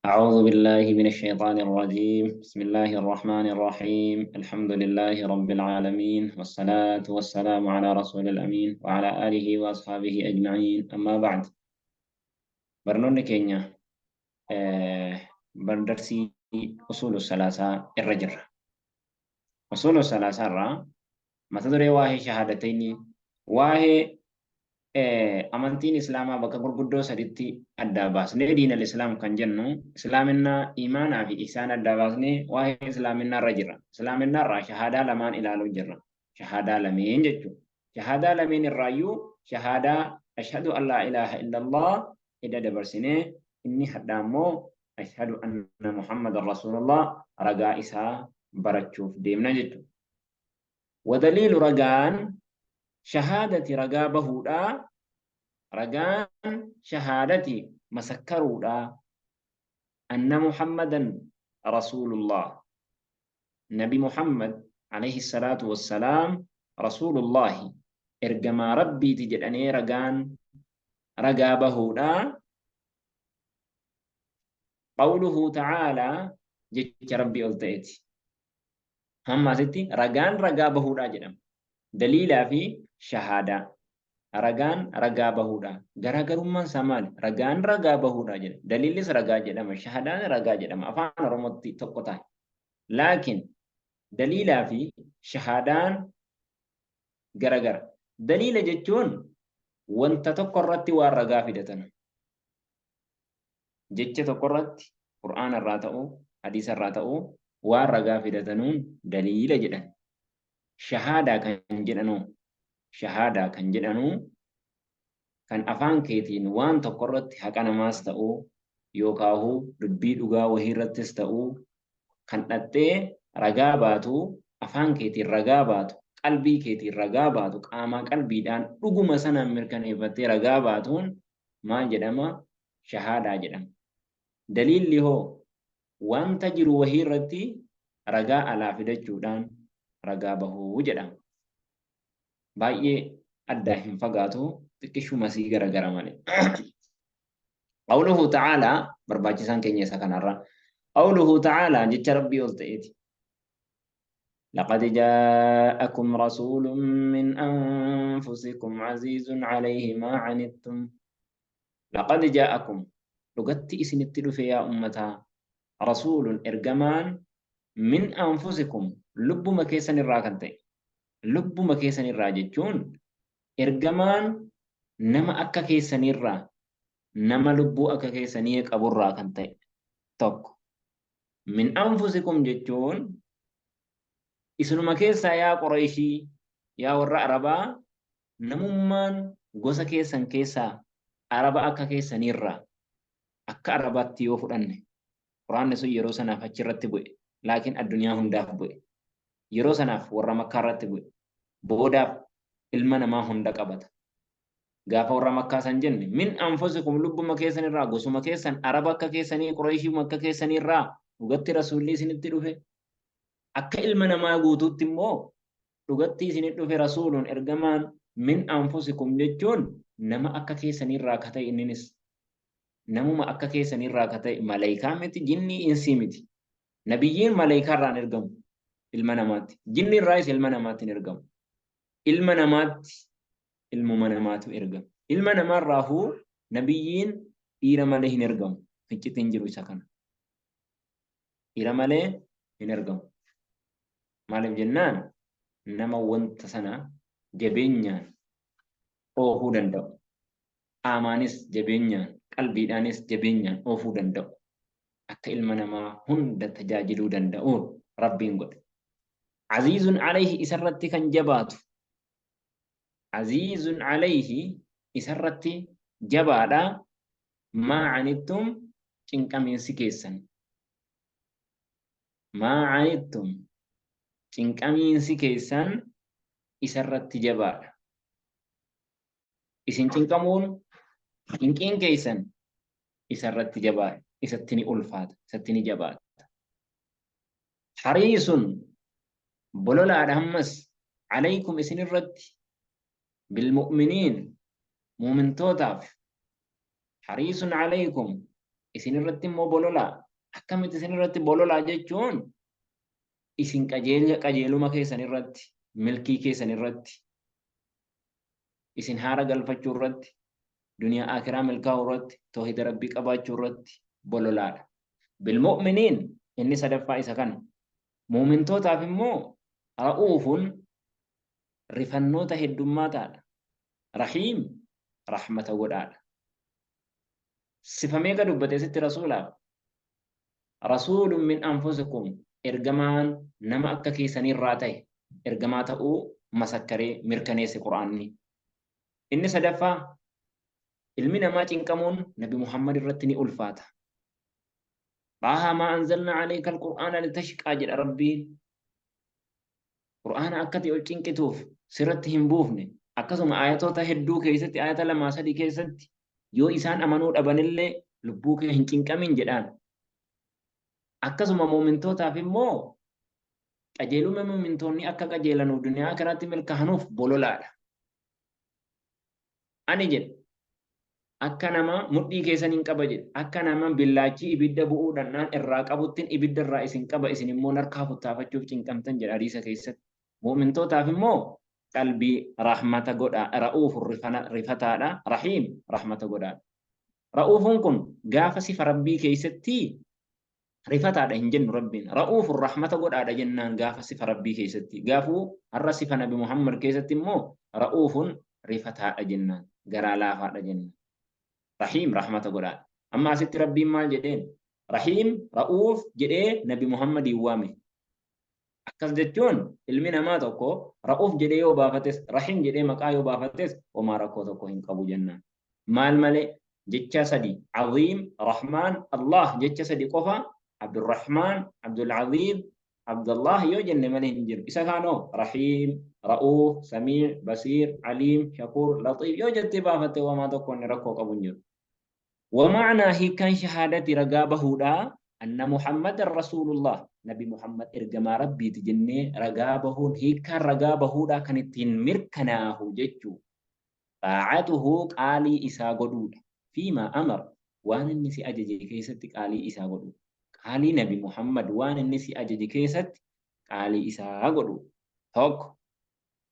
أعوذ بالله من الشيطان الرجيم. بسم الله الرحمن الرحيم. الحمد لله رب العالمين، والصلاة والسلام على رسول الأمين وعلى آله وأصحابه أجمعين، أما بعد. برنامج كينيا بردرسي أصول الثلاثة الرجر. أصول الثلاثة ما تدري واهي شهادتين واهي amantiin islaamaa bakka gurguddoo saditti adda baasnee diin al-islaam kan jennu islaaminaa imaanaa fi ihsaan adda baasnee waa'ee islaaminaa irra jirra. Islaaminaa irraa shahaadaa lamaan ilaaluu jirra. Shahaadaa lameen jechuudha. Shahaadaa lameen irraayyuu shahaadaa ashhadu an laa ilaaha illallah edda dabarsinee inni hadhaa immoo ashhadu anna muhammadan rasuulullah ragaa isaa barachuuf deemna jechuudha. Wadaliilu ragaan shahaadati ragaa bahuudhaa, ragaan shahaadati masakkaruudhaa, anna muhammadan rasuulullah, nabi muhammad alayhi salaatu wassalaam rasuulullahi ergamaa rabbiiti jedhanee ragaa bahuudhaa. Qawluhu ta'aalaa jecha rabbii ol ta'eeti. Hammaasitti ragaan ragaa bahuudhaa jedhama. Daliilaa fi shahaadaa. Ragaan ragaa bahuudha. Garaagarummaan isaa maali? Ragaan ragaa bahuudha jedhama. Daliillis ragaa jedhama. Shahaadaan ragaa jedhama. Afaan Oromootti tokko ta'a. Laakiin daliilaa fi shahaadaan garagara. Daliila jechuun wanta tokko irratti waan ragaa fidatan. Jecha tokko irratti Qur'aana irraa ta'uu, hadiisa irraa ta'uu waan ragaa fidatanuun daliila jedhan. Shahaadaa kan jedhanu kan afaan keetiin waan tokko irratti haqa namaas ta'uu yookaan dubbii dhugaa wahii irrattis ta'uu kan dhattee ragaa baatu, afaan keetiin ragaa baatu, qalbii keetiin ragaa baatu, qaamaa qalbiidhaan dhuguma sanaan mirkaneeffattee ragaa baatuun maal jedhama? Shahaadaa jedhama. Daliilli hoo wanta jiru wahii irratti ragaa alaa fidachuudhaan ragaa bahuu jedhama. Baay'ee adda hin fagaatu, xiqqishuma sii garagara malee. Qawluhu ta'aalaa barbaachisaan keenya isa kanarra. Qawluhu ta'aalaa jecha rabbii ol ta'eeti. لقد جاءكم رسول من أنفسكم عزيز عليه ما عنتم. لقد جاءكم لقد إسن التلف يا أمتا رسول إرجمان من أنفسكم لب مكيسن الراكنتين. Lubbuma keessanirraa jechuun ergamaan nama akka keessanirraa, nama lubbuu akka keessanii qaburraa kan ta'e tokko. Min anfusikum jechuun isinuma keessaa yaa Qurayshii, yaa warra Arabaa, namummaan gosa keessan keessaa Araba akka keessanirraa akka Arabaatti yoo fudhanne Quraanni sun yeroo sanaaf achirratti bu'e, laakiin addunyaa hundaaf bu'e. Yeroo sanaaf warra Makkaa irratti bu'e. Boodaaf ilma namaa hunda qabata. Gaafa warra Makkaa san jenne min anfusikum lubbuma keessanirraa, gosuma keessan Araba akka keessanii, Qurayshiima akka keessanirraa dhugatti rasuulli isinitti dhufe. Akka ilma namaa guutuutti immoo dhugatti isinitti dhufe rasuuluun ergamaan min anfusikum jechuun nama akka keessanirraa akka ta'e inninis namuma akka keessanirraa akka ta'e malaayikaa miti, jinnii insii miti. Nabiyyiin malaayikaa irraa ergamu. Ilma namaatti. Jinni irraas ilma namaatti hin ergamu. Ilma namaatti ilmuma namaatu ergama. Ilma namaarraahuu nabiyyiin dhiira malee hin ergamu. Ficciti hin jiru isa kana. Dhiira malee hin ergamu. Maaliif jennaan nama wanta sana jabeenyaan oofuu danda'u. Qaamaanis jabeenyaan, qalbiidhaanis jabeenyaan oofuu danda'u. Akka ilma namaa hunda tajaajiluu danda'uun Rabbiin godhe. Aziizun alayhi isarratti kan jabaatu. Aziizun alayhi isarratti jabaadha. Maa canittum cinqamiinsi keessan. Maa canittum cinqamiinsi keessan isarratti jabaadha. Isin cinqamuun cinqiin keessan isarratti jabaadha. Isatti ni ulfaata. Isatti ni jabaata. Hariisun bololaadha ammas alaykum isin irratti bilmu'miniin muumintootaaf hariisun alaykum isin irratti immoo bololaa. Akkamitti isin irratti bololaa jechuun isin qajeeluma keessan irratti, milkii keessan irratti, isin haara galfachuu irratti, duniyaa akiraa milkaa'uu irratti, toohida rabbii qabaachuu irratti bololaadha. Bilmu'miniin inni sadaffaa isa kana. Muumintootaaf immoo ra'uufun rifannoota heddummaataadha. Rahiim rahmata godhaadha. Sifamee ka dubbate sitti rasuulaaf. Rasuulun min anfusikum ergamaan nama akka keessanirraa ta'e ergamaa ta'uu masakkaree mirkaneesse Qur'aanni. Inni sadaffaa ilmi namaa cinqamuun Nabi Muhammad irratti ni ulfaata. Baahaa maa anzalna alayka al-Qur'aana litashqaa jedha Rabbiin. Qur'aana akkati ol cinqituuf sirratti hin buufne akkasuma ayatoota hedduu keessatti ayata 2-3 keessatti yoo isaan amanuu dhabanillee lubbuu kee hin cinqamin jedhaan. Akkasuma muumintootaaf immoo qajeeluma muumintoonni akka qajeelanuuf duniyaa akiraatti milkaanuuf bololaadha. Ani jedhe akka nama mudhii keessan hin qaba jedhe akka nama billaachii ibidda bu'uudhaan irraa qabuttiin ibidda irraa isin qaba isin immoo narkaa futtaafachuuf cinqamtan jedha hadiisa keessatti. Muumintootaaf immoo qalbii rahmata godhaa ra'uufun rifataadha rahiim rahmata godhaadha. Ra'uufun kun gaafa sifa rabbii keessatti rifataadha hin jennu rabbiin ra'uufun rahmata godhaadha jennaan gaafa sifa rabbii keessatti gaafuu har'a sifa Nabi Muhammad keessatti immoo ra'uufun rifataadha jennaan garaa laafaadha jennaan. Rahiim rahmata godhaadha. Amma asitti rabbiin maal jedheen rahiim ra'uuf jedhee Nabi Muhammadiin waame. Akkas jechuun ilmi namaa tokko ra'uuf jedhee yoo baafates rahiim jedhee maqaa yoo baafates homaa rakkoo tokko hin qabu jennaan. Maal malee jecha sadi Aziim Rahmaan Allah jecha sadi qofa Abdurrahmaan Abdulaziz Abdullah yoo jenne malee hin jiru. Isa kaanoo rahiim ra'uuf Samii Basiir Aliim Shakuur Latiif yoo jettee baafatte homaa tokko inni rakkoo qabu hin jiru. ومعنى هي كان شهادة رقابه دا أن محمد رسول الله نبي محمد إرجما ربي تجني رقابه هي كان رقابه دا كانت مركناه جتشو طاعته قالي إسا قدود فيما أمر وان النسي أججي كيست قالي إسا قدود قالي نبي محمد وان النسي أججي كيست قالي إسا قدود هوك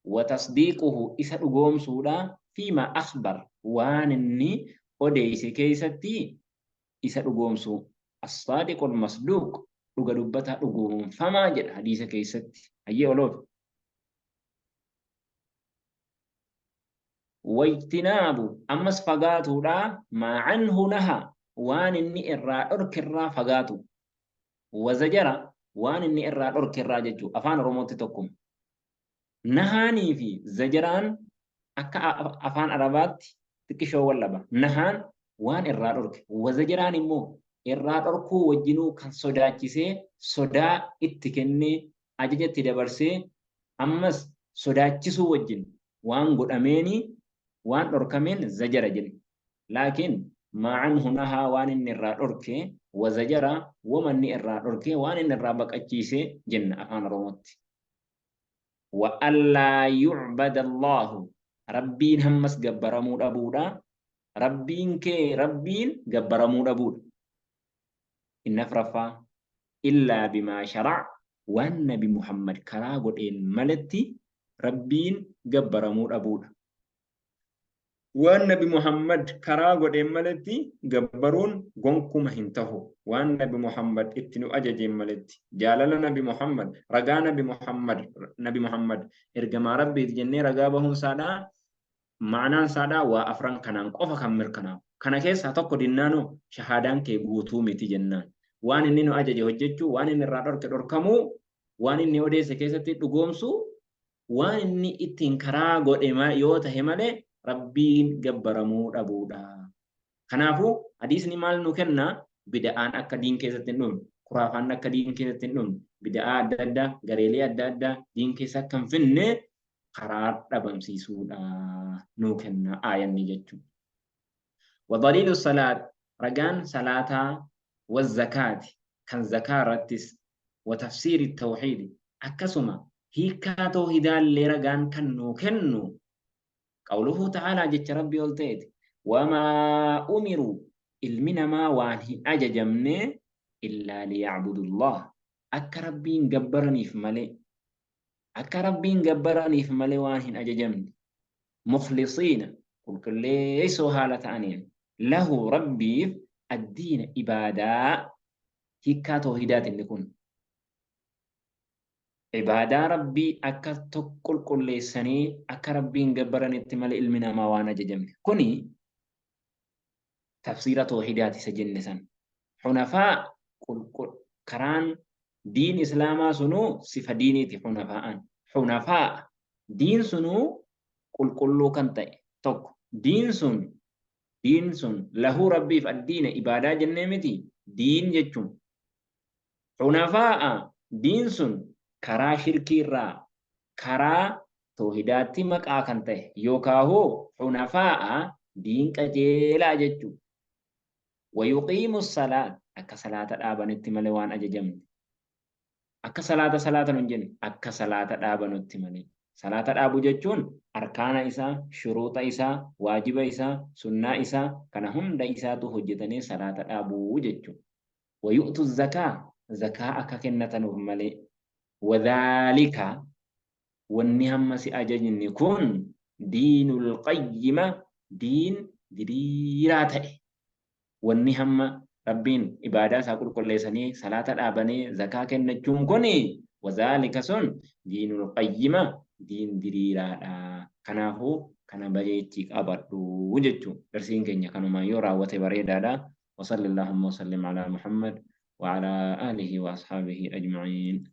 وتصديقه إسا قوم سودا فيما أخبر وان الني odeyse keessatti isa dhugoomsu as-saadiqul masduuq dhuga dubbataa dhugoomfamaa jedha hadiisa keessatti hayyee oloof wajtinaabu ammas fagaatuudha maa anhu naha waan inni irraa dhorkirraa fagaatu wazajara waan inni irraa dhorkirraa jechuu afaan oromootti tokkuma nahaanii fi zajaraan akka afaan arabaatti xiqqishoo wallaba nahaan waan irraa dhorke wazajiraan immoo irraa dhorkuu wajjinuu kan sodaachisee sodaa itti kennee ajajatti dabarsee ammas sodaachisuu wajjin waan godhameeni waan dhorkameen zajara jenna laakiin maa'anhu nahaa waan inni irraa dhorke wazajara wamanni irraa dhorke waan inni irraa baqachiisee jenna afaan oromootti wa allaa yu'bada Allahu Rabbiin hammas gabbaramuu dhabuudha. Rabbiin kee Rabbiin gabbaramuu dhabuudha. Inni afraffaa illaa bimaa shara'a waan Nabi Muhammad karaa godheen malatti Rabbiin gabbaramuu dhabuudha. Waan Nabi Muhammad karaa godheen malatti gabbaruun gonkuma hin tahu. Waan Nabi Muhammad itti nu ajajeen malatti jaalala Nabi Muhammad ragaa Nabi Muhammad ergamaa Rabbiiti jennee ragaa bahuun saadhaa معنى سادا وأفران كنان قفا كان مركنا كان كيسا توكو دينانو شهادان كي بوتو ميتي جنان وان إنينو أجاجي هججو وان إني رادور كدور كمو وان إني وديسي كيسا تدقومسو وان إني اتنكرا قد إما يوتا همالي ربين قبرمو ربودا كنافو حديث نمال نكنا بدأان أكا دين كيسا تنون خرافان أكا دين كيسا تنون بدأ أدادا غريلي أدادا دين كيسا كم فنه قرار دبمسيسودا نوكنا آية نجتو ودليل الصلاة رجان صلاة والزكاة كان زكاة رتس وتفسير التوحيد أكسما هي كاتو هدا اللي رجان كنو قوله تعالى جت ربي قلتيت وما أمروا المنا ما وانه أججمني إلا ليعبدوا الله أكا ربين جبرني في ملي أكا ربين جبرني في ملي وانه أججمني مخلصين قل كل ليس هالة أنين له ربي الدين إبادة هكا توحيدات نكون عبادة ربي أكا تقل كل ليسني أكا ربين جبرني تملي المنا ما وانا أججمني كوني تفسير توحيدات سجنسا حنفاء كران دين إسلاما سنو صفة ديني حنفاء حنفاء دين سنو كل كنتي توك دين سن له ربي في الدين إبادة جنمتي دين جتشم حنفاء دين سن كرا شركي را كرا توحيداتي مكا كنتي يوكاهو حنفاء دين كجيلا جتشم ويقيم الصلاة أكا صلاة الآبان التمالي وان أججم أكا صلاة ننجن أكا صلاة الآبان التمالي صلاة الآبو جتشون أركان إسا شروط إسا واجب إسا سنة إسا كان هم دا إسا تهجتني صلاة الآبو جتشون ويؤتوا الزكاة زكاة أكا كنة نهمالي وذلك والنهم سأججن يكون دين القيمة دين ديراته والنهم ربين إبادة ساكل كل سنة صلاة الآباني زكاة كنجوم كوني وذلك سن دين القيمة دين دريرا كناهو كنا بجيتك أبدو وجدتو درسين كنيا كانوا ما يرى وتبريدا وصلى اللهم وسلم على محمد وعلى آله وأصحابه أجمعين